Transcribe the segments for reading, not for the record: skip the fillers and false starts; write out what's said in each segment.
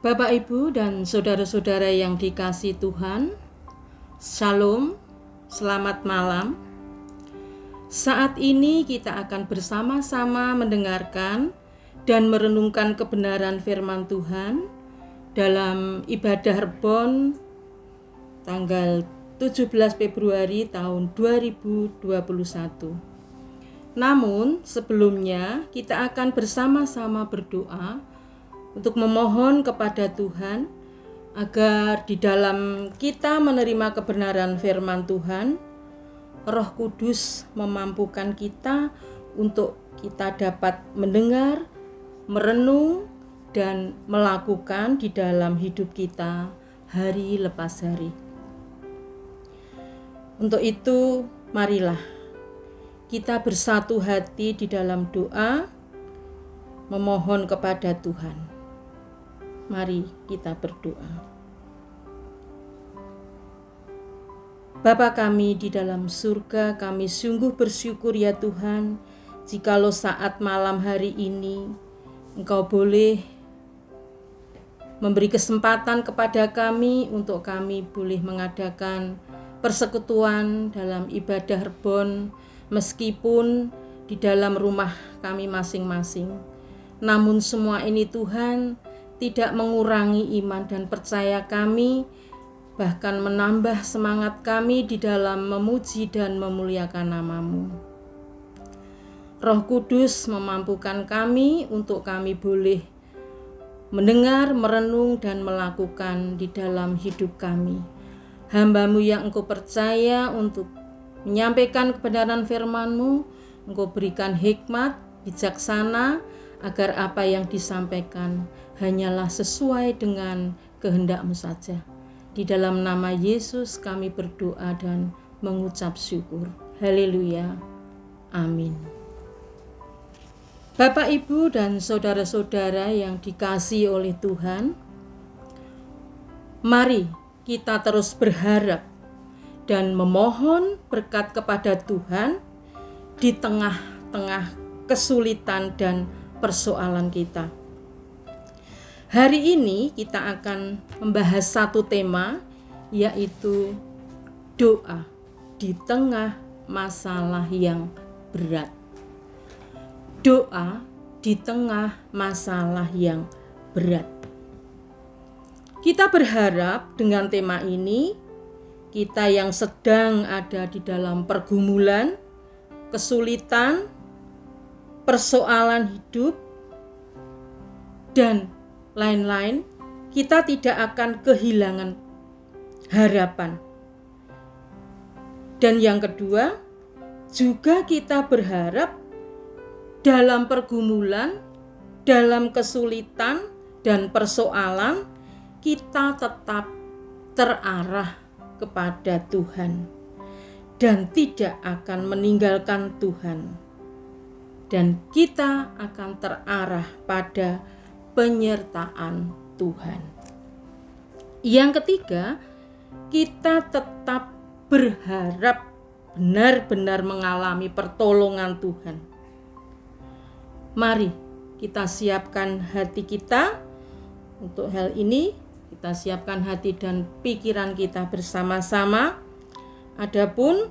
Bapak, Ibu, dan saudara-saudara yang dikasihi Tuhan, Shalom, selamat malam. Saat ini kita akan bersama-sama mendengarkan dan merenungkan kebenaran firman Tuhan dalam ibadah Rebon tanggal 17 Februari tahun 2021. Namun sebelumnya kita akan bersama-sama berdoa untuk memohon kepada Tuhan agar di dalam kita menerima kebenaran firman Tuhan, Roh Kudus memampukan kita untuk kita dapat mendengar, merenung, dan melakukan di dalam hidup kita hari lepas hari. Untuk itu, marilah kita bersatu hati di dalam doa, memohon kepada Tuhan. Mari kita berdoa. Bapa kami di dalam surga, kami sungguh bersyukur ya Tuhan, jikalau saat malam hari ini Engkau boleh memberi kesempatan kepada kami untuk kami boleh mengadakan persekutuan dalam ibadah Rebon, meskipun di dalam rumah kami masing-masing. Namun semua ini Tuhan tidak mengurangi iman dan percaya kami, bahkan menambah semangat kami di dalam memuji dan memuliakan nama-Mu. Roh Kudus memampukan kami untuk kami boleh mendengar, merenung, dan melakukan di dalam hidup kami. Hamba-Mu yang Engkau percaya untuk menyampaikan kebenaran firman-Mu, Engkau berikan hikmat, bijaksana, agar apa yang disampaikan hanyalah sesuai dengan kehendak-Mu saja. Di dalam nama Yesus kami berdoa dan mengucap syukur. Haleluya. Amin. Bapak, Ibu, dan saudara-saudara yang dikasihi oleh Tuhan, mari kita terus berharap dan memohon berkat kepada Tuhan di tengah-tengah kesulitan dan persoalan kita. Hari ini kita akan membahas satu tema, yaitu doa di tengah masalah yang berat. Doa di tengah masalah yang berat. Kita berharap dengan tema ini, kita yang sedang ada di dalam pergumulan, kesulitan, persoalan hidup, dan lain-lain, kita tidak akan kehilangan harapan. Dan yang kedua, juga kita berharap dalam pergumulan, dalam kesulitan dan persoalan, kita tetap terarah kepada Tuhan dan tidak akan meninggalkan Tuhan. Dan kita akan terarah pada penyertaan Tuhan. Yang ketiga, kita tetap berharap benar-benar mengalami pertolongan Tuhan. Mari kita siapkan hati kita untuk hal ini. Kita siapkan hati dan pikiran kita bersama-sama. Adapun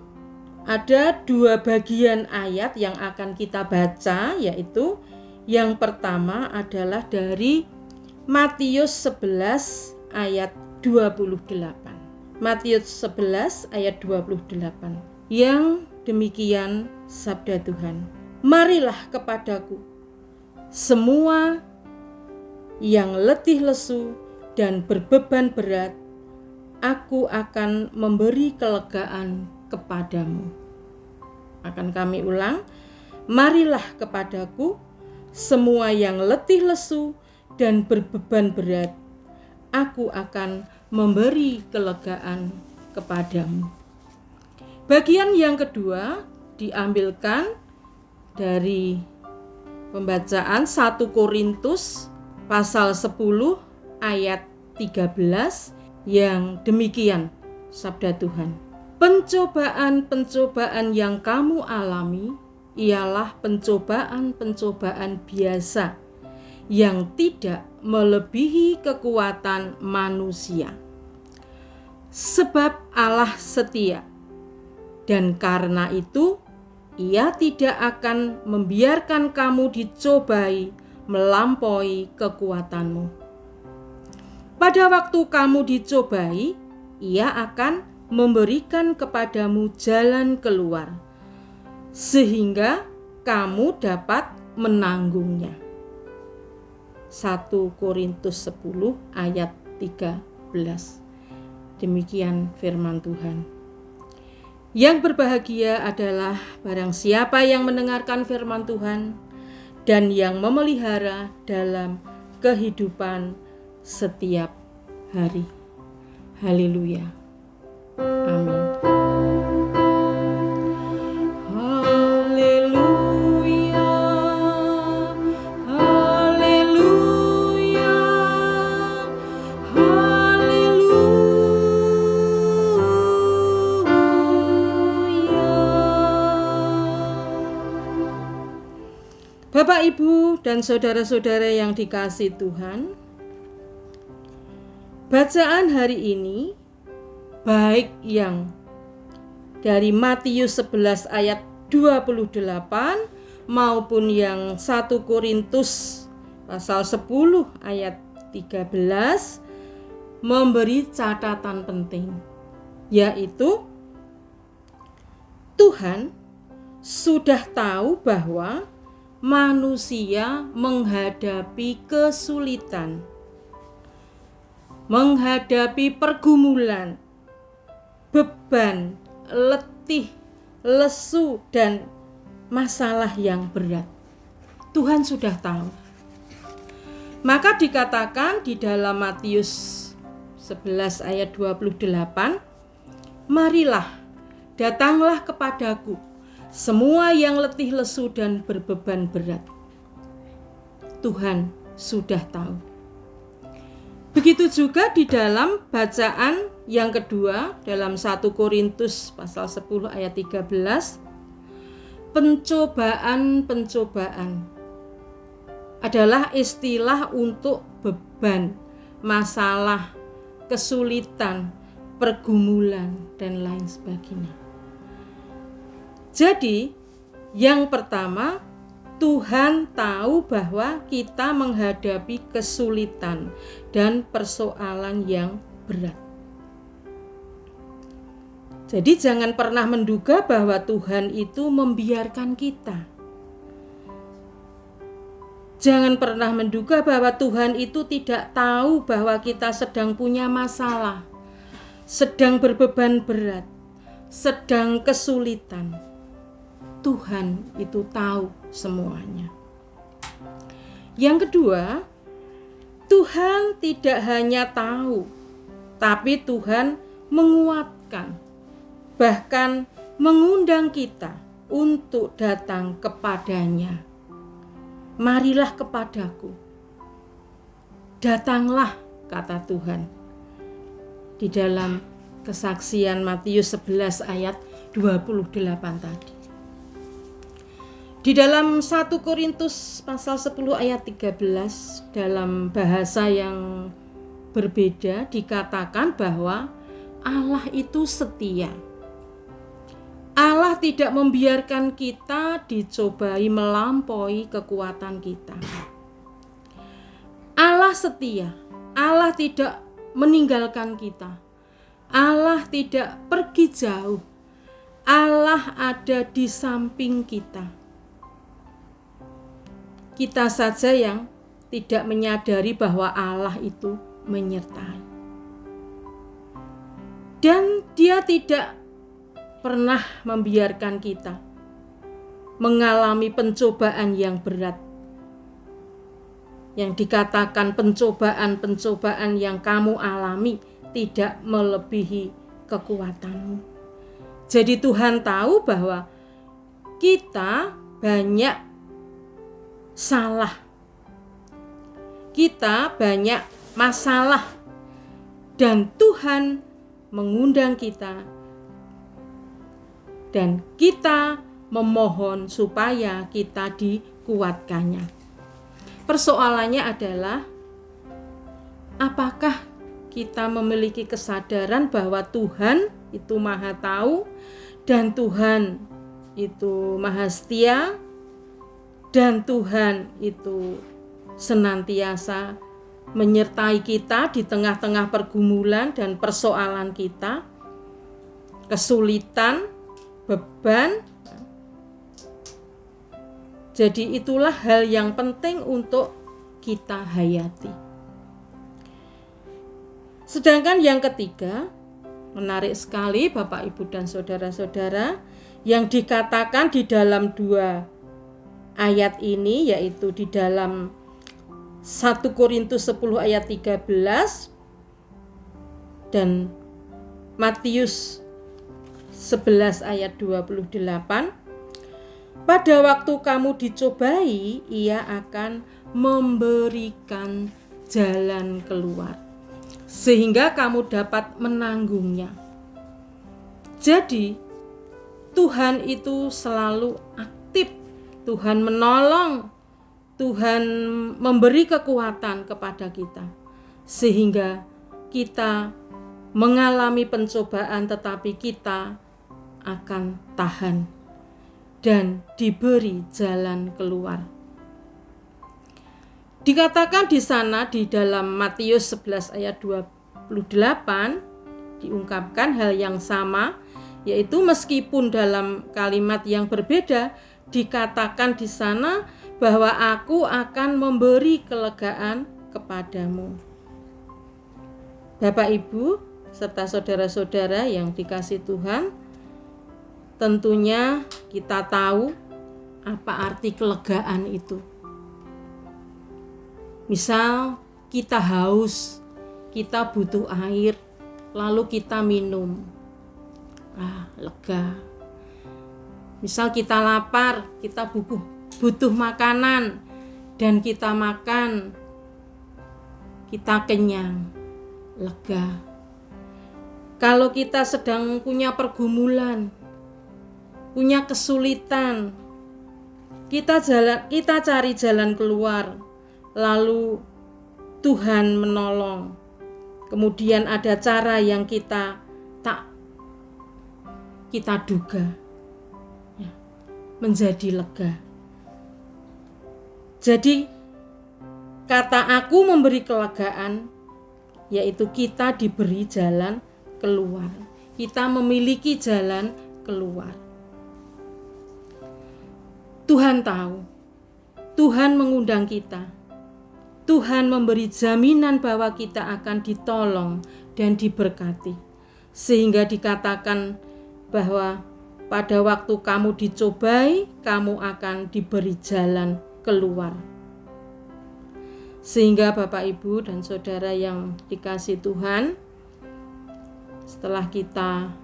ada dua bagian ayat yang akan kita baca, yaitu yang pertama adalah dari Matius 11 ayat 28. Matius 11 ayat 28. Yang demikian sabda Tuhan. Marilah kepadaku semua yang letih lesu dan berbeban berat, aku akan memberi kelegaan kepadamu. Akan kami ulang, marilah kepadaku semua yang letih lesu dan berbeban berat, aku akan memberi kelegaan kepadamu. Bagian yang kedua diambilkan dari pembacaan 1 Korintus pasal 10 ayat 13 yang demikian sabda Tuhan. Pencobaan-pencobaan yang kamu alami ialah pencobaan-pencobaan biasa yang tidak melebihi kekuatan manusia. Sebab Allah setia, dan karena itu Ia tidak akan membiarkan kamu dicobai melampaui kekuatanmu. Pada waktu kamu dicobai, Ia akan memberikan kepadamu jalan keluar, sehingga kamu dapat menanggungnya. 1 Korintus 10 ayat 13. Demikian firman Tuhan. Yang berbahagia adalah barang siapa yang mendengarkan firman Tuhan dan yang memelihara dalam kehidupan setiap hari. Haleluya. Amin. Haleluya. Haleluya. Bapak, Ibu, dan saudara-saudara yang dikasihi Tuhan, bacaan hari ini, baik yang dari Matius 11 ayat 28 maupun yang 1 Korintus pasal 10 ayat 13, memberi catatan penting, yaitu Tuhan sudah tahu bahwa manusia menghadapi kesulitan, menghadapi pergumulan, beban, letih, lesu, dan masalah yang berat. Tuhan sudah tahu. Maka dikatakan di dalam Matius 11 ayat 28, marilah, datanglah kepadaku, semua yang letih, lesu, dan berbeban berat. Tuhan sudah tahu. Begitu juga di dalam bacaan yang kedua dalam 1 Korintus pasal 10 ayat 13, pencobaan adalah istilah untuk beban, masalah, kesulitan, pergumulan, dan lain sebagainya. Jadi, yang pertama, Tuhan tahu bahwa kita menghadapi kesulitan dan persoalan yang berat. Jadi jangan pernah menduga bahwa Tuhan itu membiarkan kita. Jangan pernah menduga bahwa Tuhan itu tidak tahu bahwa kita sedang punya masalah, sedang berbeban berat, sedang kesulitan. Tuhan itu tahu semuanya. Yang kedua, Tuhan tidak hanya tahu, tapi Tuhan menguatkan, bahkan mengundang kita untuk datang kepadanya. Marilah kepadaku, datanglah, kata Tuhan. Di dalam kesaksian Matius 11 ayat 28 tadi. Di dalam 1 Korintus pasal 10 ayat 13 dalam bahasa yang berbeda dikatakan bahwa Allah itu setia. Allah tidak membiarkan kita dicobai melampaui kekuatan kita. Allah setia. Allah tidak meninggalkan kita. Allah tidak pergi jauh. Allah ada di samping kita. Kita saja yang tidak menyadari bahwa Allah itu menyertai. Dan Dia tidak pernah membiarkan kita mengalami pencobaan yang berat. Yang dikatakan pencobaan-pencobaan yang kamu alami tidak melebihi kekuatanmu. Jadi Tuhan tahu bahwa kita banyak salah, kita banyak masalah, dan Tuhan mengundang kita dan kita memohon supaya kita dikuatkannya. persoalannya adalah apakah kita memiliki kesadaran bahwa Tuhan itu Maha Tahu dan Tuhan itu Maha Setia dan Tuhan itu senantiasa menyertai kita di tengah-tengah pergumulan dan persoalan kita, kesulitan, beban. Jadi itulah hal yang penting untuk kita hayati. Sedangkan yang ketiga, menarik sekali Bapak, Ibu, dan saudara-saudara, yang dikatakan di dalam 2 ayat ini, yaitu di dalam 1 Korintus 10 ayat 13 dan Matius 11 ayat 28. Pada waktu kamu dicobai, Ia akan memberikan jalan keluar sehingga kamu dapat menanggungnya. Jadi Tuhan itu selalu aktif, Tuhan menolong, Tuhan memberi kekuatan kepada kita sehingga kita mengalami pencobaan, tetapi kita akan tahan dan diberi jalan keluar. Dikatakan di sana di dalam Matius 11 ayat 28 diungkapkan hal yang sama, yaitu meskipun dalam kalimat yang berbeda dikatakan di sana bahwa aku akan memberi kelegaan kepadamu. Bapak, Ibu, serta saudara-saudara yang dikasihi Tuhan, tentunya kita tahu apa arti kelegaan itu. Misal kita haus, kita butuh air, lalu kita minum. Lega. Misal kita lapar, kita butuh makanan dan kita makan, kita kenyang, lega. Kalau kita sedang punya pergumulan, punya kesulitan, kita cari jalan keluar, lalu Tuhan menolong. Kemudian ada cara yang kita duga, menjadi lega. Jadi kata aku memberi kelegaan, yaitu kita diberi jalan keluar. Kita memiliki jalan keluar. Tuhan tahu, Tuhan mengundang kita. Tuhan memberi jaminan bahwa kita akan ditolong dan diberkati. Sehingga dikatakan bahwa pada waktu kamu dicobai, kamu akan diberi jalan keluar. Sehingga Bapak, Ibu, dan saudara yang dikasihi Tuhan, setelah kita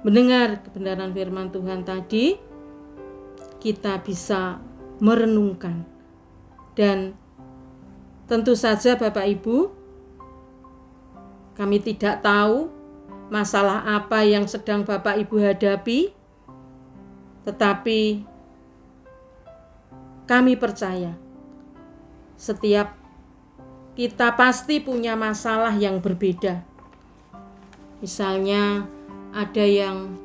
mendengar kebenaran firman Tuhan tadi, kita bisa merenungkan. Dan tentu saja Bapak, Ibu, kami tidak tahu masalah apa yang sedang Bapak, Ibu hadapi, tetapi kami percaya setiap kita pasti punya masalah yang berbeda. Misalnya ada yang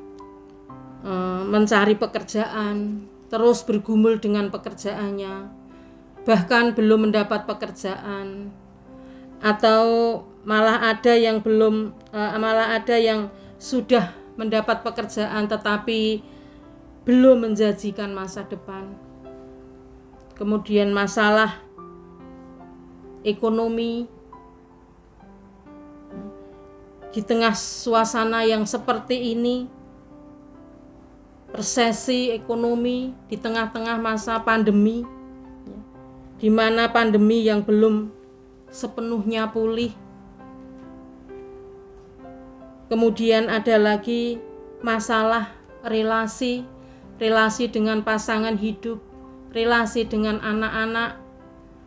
mencari pekerjaan, terus bergumul dengan pekerjaannya, bahkan belum mendapat pekerjaan, atau malah ada yang sudah mendapat pekerjaan tetapi belum menjanjikan masa depan. Kemudian masalah ekonomi. Di tengah suasana yang seperti ini, resesi ekonomi, di tengah-tengah masa pandemi, di mana pandemi yang belum sepenuhnya pulih. Kemudian ada lagi masalah relasi dengan pasangan hidup, relasi dengan anak-anak.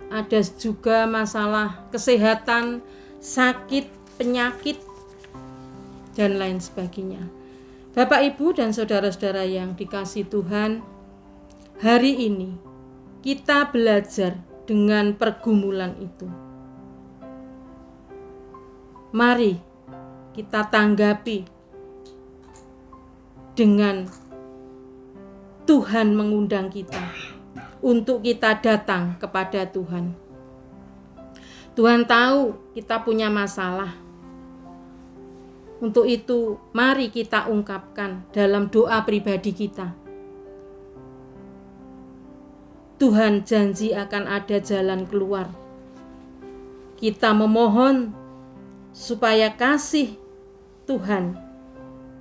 Ada juga masalah kesehatan, sakit, penyakit, dan lain sebagainya. Bapak, Ibu, dan saudara-saudara yang dikasihi Tuhan, hari ini kita belajar dengan pergumulan itu. Mari kita tanggapi dengan Tuhan mengundang kita untuk kita datang kepada Tuhan. Tuhan tahu kita punya masalah. Untuk itu, mari kita ungkapkan dalam doa pribadi kita. Tuhan janji akan ada jalan keluar. Kita memohon supaya kasih Tuhan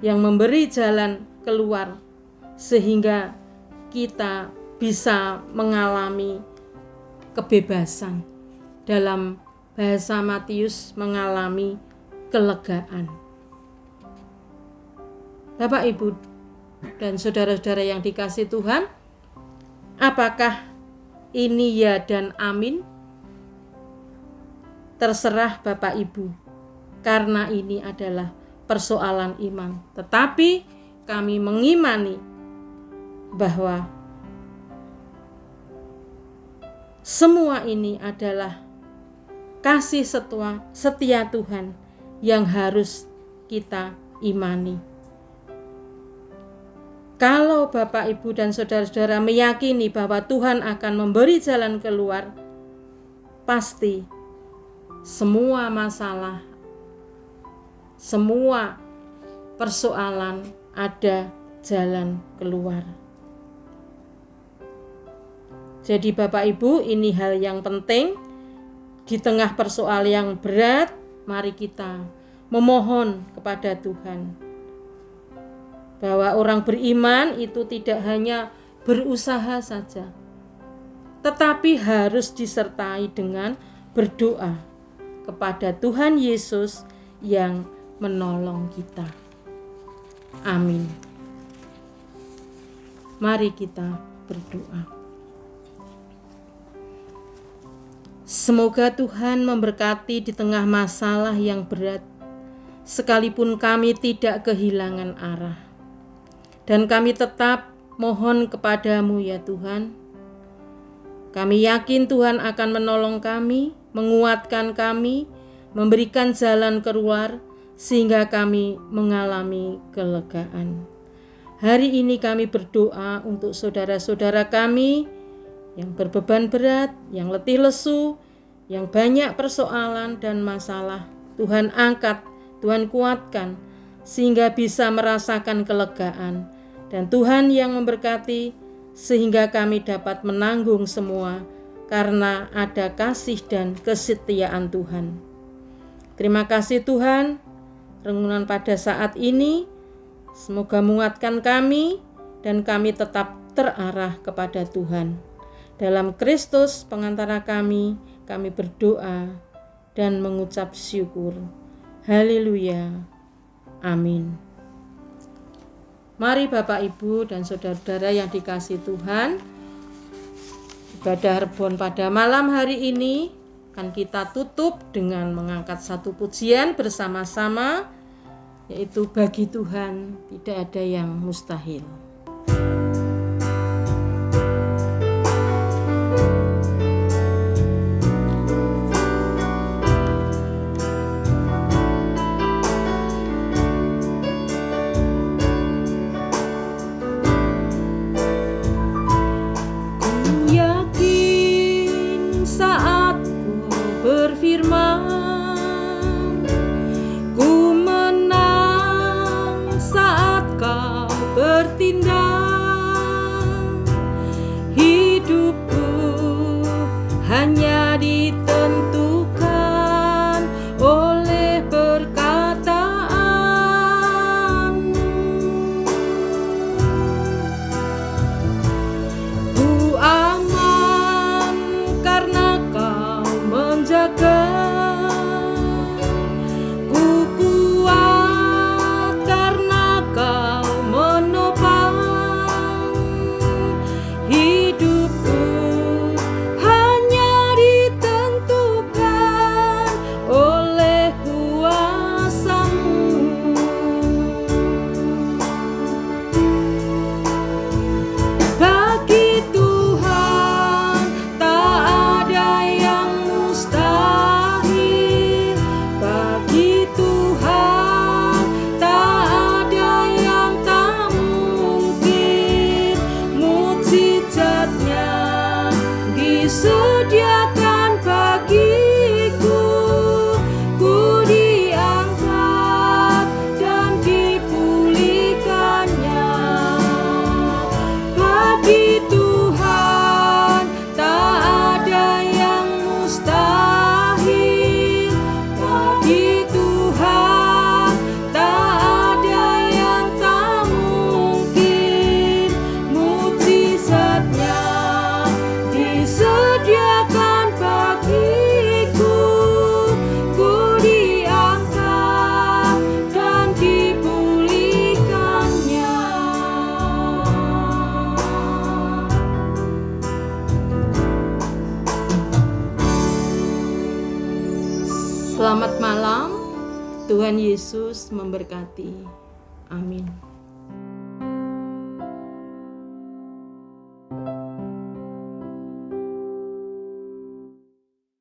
yang memberi jalan keluar, sehingga kita bisa mengalami kebebasan. Dalam bahasa Matius, mengalami kelegaan. Bapak, Ibu, dan saudara-saudara yang dikasihi Tuhan, apakah ini ya dan amin? Terserah Bapak Ibu, karena ini adalah persoalan iman. Tetapi kami mengimani bahwa semua ini adalah kasih setia Tuhan yang harus kita imani. Kalau Bapak, Ibu, dan saudara-saudara meyakini bahwa Tuhan akan memberi jalan keluar, pasti semua masalah, semua persoalan ada jalan keluar. Jadi Bapak, Ibu, ini hal yang penting. Di tengah persoalan yang berat, mari kita memohon kepada Tuhan. Bahwa orang beriman itu tidak hanya berusaha saja, tetapi harus disertai dengan berdoa kepada Tuhan Yesus yang menolong kita. Amin. Mari kita berdoa. Semoga Tuhan memberkati di tengah masalah yang berat, sekalipun kami tidak kehilangan arah. Dan kami tetap mohon kepadamu ya Tuhan. Kami yakin Tuhan akan menolong kami, menguatkan kami, memberikan jalan keluar, sehingga kami mengalami kelegaan. Hari ini kami berdoa untuk saudara-saudara kami yang berbeban berat, yang letih lesu, yang banyak persoalan dan masalah. Tuhan angkat, Tuhan kuatkan, sehingga bisa merasakan kelegaan. Dan Tuhan yang memberkati sehingga kami dapat menanggung semua karena ada kasih dan kesetiaan Tuhan. Terima kasih Tuhan, renungan pada saat ini semoga menguatkan kami dan kami tetap terarah kepada Tuhan. Dalam Kristus pengantara kami berdoa dan mengucap syukur. Haleluya. Amin. Mari Bapak, Ibu, dan saudara-saudara yang dikasihi Tuhan, ibadah Rebon pada malam hari ini akan kita tutup dengan mengangkat satu pujian bersama-sama, yaitu bagi Tuhan tidak ada yang mustahil. Ku menang saat kau bertindak. disediakan bagiku. Ku diangkat dan dipulihkannya. Bagi Tuhan tak ada yang mustahil. Bagi Tuhan tak ada yang tak mungkin. Mukjizatnya disediakan bagiku. Ku diangkat dan dipulihkannya. Selamat malam, Tuhan Yesus memberkati. Amin.